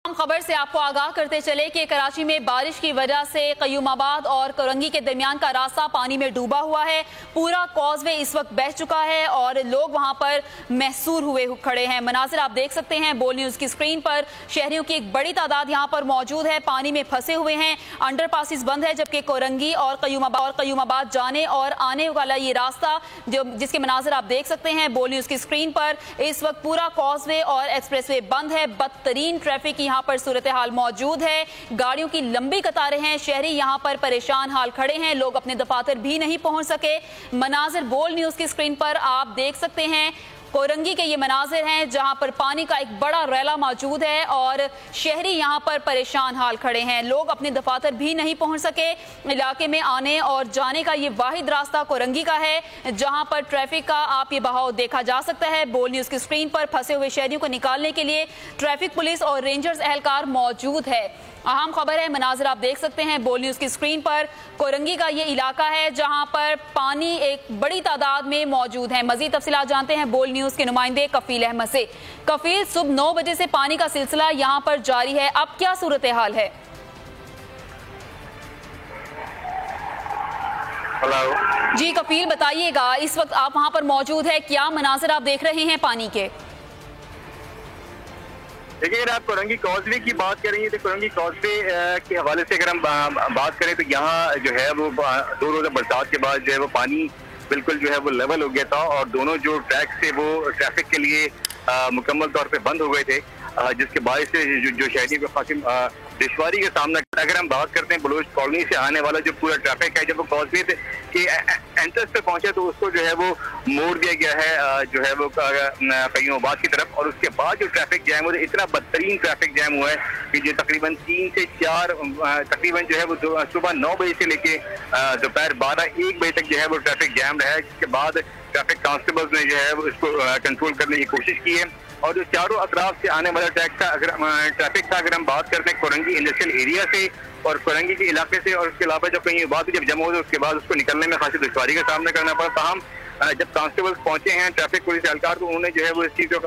खबर से आपको आगाह करते चले कि कराची में बारिश की वजह से कयूमाबाद और कोरंगी के दरमियान का रास्ता पानी में डूबा हुआ है। पूरा कॉजवे इस वक्त बह चुका है और लोग वहां पर महसूर हुए खड़े हैं। मनाजिर आप देख सकते हैं बोल न्यूज की स्क्रीन पर। शहरियों की एक बड़ी तादाद यहां पर मौजूद है, पानी में फंसे हुए हैं। अंडरपासिस बंद है, जबकि कोरंगी और कयूमाबाद जाने और आने वाला ये रास्ता जिसके मनाजिर आप देख सकते हैं बोल न्यूज की स्क्रीन पर। इस वक्त पूरा कॉजवे और एक्सप्रेसवे बंद है। बदतरीन ट्रैफिक यहाँ पर सूरत हाल मौजूद है। गाड़ियों की लंबी कतारें हैं। शहरी यहाँ पर परेशान हाल खड़े हैं। लोग अपने दफातर भी नहीं पहुंच सके। मनाजिर बोल न्यूज की स्क्रीन पर आप देख सकते हैं। कोरंगी के ये मनाजिर हैं जहां पर पानी का एक बड़ा रैला मौजूद है और शहरी यहां पर परेशान हाल खड़े हैं। लोग अपने दफातर भी नहीं पहुंच सके। इलाके में आने और जाने का ये वाहिद रास्ता कोरंगी का है जहां पर ट्रैफिक का आप ये बहाव देखा जा सकता है। बोल न्यूज की स्क्रीन पर फंसे हुए शहरियों को निकालने के लिए ट्रैफिक पुलिस और रेंजर्स एहलकार मौजूद है। अहम खबर है, मनाजिर आप देख सकते हैं बोल न्यूज की स्क्रीन पर। कोरंगी का ये इलाका है जहां पर पानी एक बड़ी तादाद में मौजूद है। मजीद तफसीलात जानते हैं बोल न्यूज के नुमाइंदे कफील अहमद से। कफील, सुबह 9 बजे से पानी का सिलसिला यहां पर जारी है, अब क्या सूरत हाल है? हेलो जी कफील, बताइएगा, इस वक्त आप वहां पर मौजूद है, क्या मनाजिर आप देख रहे हैं पानी के? देखिए, अगर आप कोरंगी कॉजवे की बात करेंगे तो कोरंगी कॉजवे के हवाले से अगर हम बात करें तो यहाँ जो है वो 2 रोज़ा बरसात के बाद जो है वो पानी बिल्कुल जो है वो लेवल हो गया था और दोनों जो ट्रैक थे वो ट्रैफिक के लिए मुकम्मल तौर पे बंद हो गए थे, जिसके बायस से जो शहरियों को काफी दुश्वारी का सामना। अगर हम बात करते हैं बलोच कॉलोनी से आने वाला जो पूरा ट्रैफिक है, जब वो कॉजवे के एंट्रेंस पे पहुंचे तो उसको जो है वो मोड़ दिया गया है जो है वो कयूमाबाद की तरफ, और उसके बाद जो ट्रैफिक जैम हुआ, इतना बदतरीन ट्रैफिक जैम हुआ है कि जो तकरीबन 3 से 4 तकरीबन जो है वो सुबह 9 बजे से लेके दोपहर 12-1 बजे तक जो है वो ट्रैफिक जैम रहा है, जिसके बाद ट्रैफिक कांस्टेबल्स ने जो है वो इसको कंट्रोल करने की कोशिश की है। और जो चारों अतराफ से आने वाला ट्रैफिक का अगर हम बात करते हैं कोरंगी इंडस्ट्रियल एरिया से और कोरंगी के इलाके से, और उसके अलावा जब कहीं बात जब जमा हो तो उसके बाद उसको निकलने में खासी दुश्वारी का सामना करना पड़ा। हम जब कांस्टेबल्स पहुंचे हैं ट्रैफिक पुलिस एहलकार, तो उन्होंने जो है वो इस चीज़ को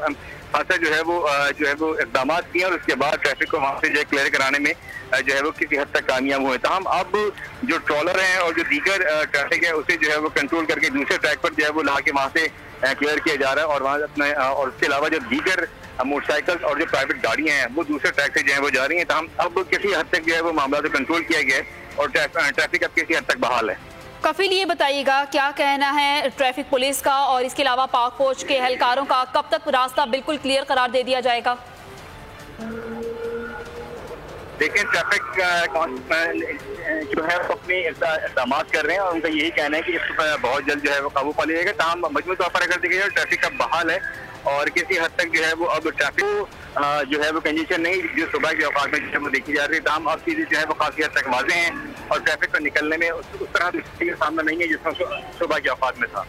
खासा जो है वो इकदाम किए और उसके बाद ट्रैफिक को वहाँ से जो है क्लियर कराने में जो है वो किसी हद तक कामयाब हुए। तो हम अब जो ट्रॉलर हैं और जो दीगर ट्रैफिक है उसे जो है वो कंट्रोल करके दूसरे ट्रैक पर जो है वो ला के वहाँ से क्लियर किया जा रहा है, और वहाँ अपना और उसके अलावा जो दीगर मोटरसाइकिल और जो प्राइवेट गाड़ियाँ हैं वो दूसरे ट्रैक से जो है वो जा रही हैं। तो हम अब किसी हद तक जो है वो मामला तो कंट्रोल किया गया है और ट्रैफिक अब किसी हद तक बहाल है। कफील, ये बताइएगा क्या कहना है ट्रैफिक पुलिस का और इसके अलावा पाक फौज के एहलकारों का, कब तक रास्ता बिल्कुल क्लियर करार दे दिया जाएगा? देखिए, ट्रैफिक जो है वो अपने इक़दाम कर रहे हैं और उनका यही कहना है कि इस पर बहुत जल्द जो है वो काबू पा लिया जाएगा। तमाम मजमूई तौर पर अगर देखिए जाए ट्रैफिक का बहाल है और किसी हद तक जो है वो अब ट्रैफिक जो है वो कंजेशन नहीं जो सुबह के औकात में जो है वो देखी जा रही है। तमाम अब चीज़ें जो है वो काफ़ी हद तक वाज़ेह हैं और ट्रैफिक को निकलने में उस तरह का सामना नहीं है जिसमें सुबह के औकात में था।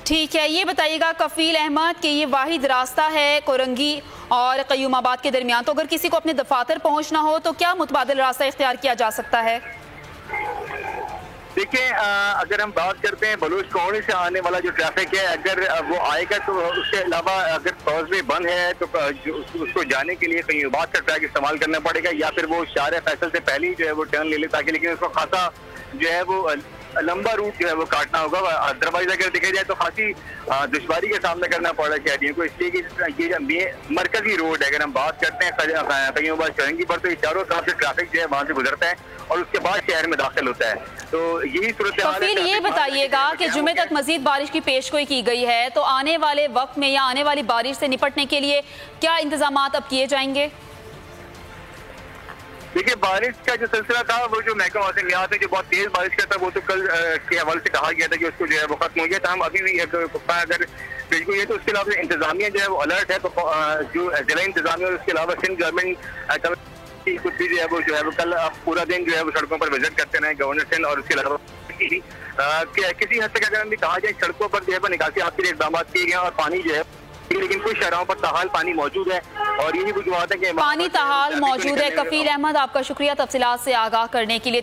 ठीक है, ये बताइएगा कफील अहमद कि ये वाहिद रास्ता है कोरंगी और कयूमाबाद के दरमियान, तो अगर किसी को अपने दफातर पहुंचना हो तो क्या मुतबादिल रास्ता इख्तियार किया जा सकता है? देखिए, अगर हम बात करते हैं बलोच कॉलोनी से आने वाला जो ट्रैफिक है, अगर वो आएगा तो उसके अलावा अगर कॉजवे बंद है तो उसको जाने के लिए कहीं बाद का ट्रैक इस्तेमाल करना पड़ेगा, या फिर वो शार फैसल से पहले ही जो है वो टर्न ले ले ताकि, लेकिन उसको खासा जो है वो लंबा रूट जो है वो काटना होगा। अदरवाइज अगर देखा जाए तो खासी दुश्वारी का सामना करना पड़ रहा है शहरियों को, इसलिए कि ये मरकजी रोड है। अगर हम बात करते हैं कयूमाबाद कोरंगी पर तो ये चारों तरफ से ट्रैफिक जो है वहाँ से गुजरता है और उसके बाद शहर में दाखिल होता है, तो यही सूरत हाल है। ये बताइएगा कि जुमे तक मजीद बारिश की पेशगोई की गई है, तो आने वाले वक्त में या आने वाली बारिश से निपटने के लिए क्या इंतजामात अब किए जाएंगे? देखिए, बारिश का जो सिलसिला था वो जो महकमा मौसमियात है जो बहुत तेज बारिश का था वो तो कल के हवाले से कहा गया था कि उसको जो है वो खत्म हो गया था। हम अभी भी अगर बिल्कुल ये तो उसके अलावा इंतजामिया जो है वो अलर्ट है, तो जो जिला इंतजामिया और उसके अलावा सिंध गवर्नमेंट कुछ भी जो है वो कल पूरा दिन जो है वो सड़कों पर विजिट करते रहे गवर्नर सिंध, और उसके अलावा किसी हद तक अगर हम कहा जाए सड़कों पर जो है वो निकासी आपके इकदाम किए गए और पानी जो है, लेकिन कुछ शहरों पर ताहाल पानी मौजूद है और यही वजूहत है कि पानी ताहाल मौजूद है। कफील अहमद, आपका शुक्रिया तफसीलात से आगाह करने के लिए।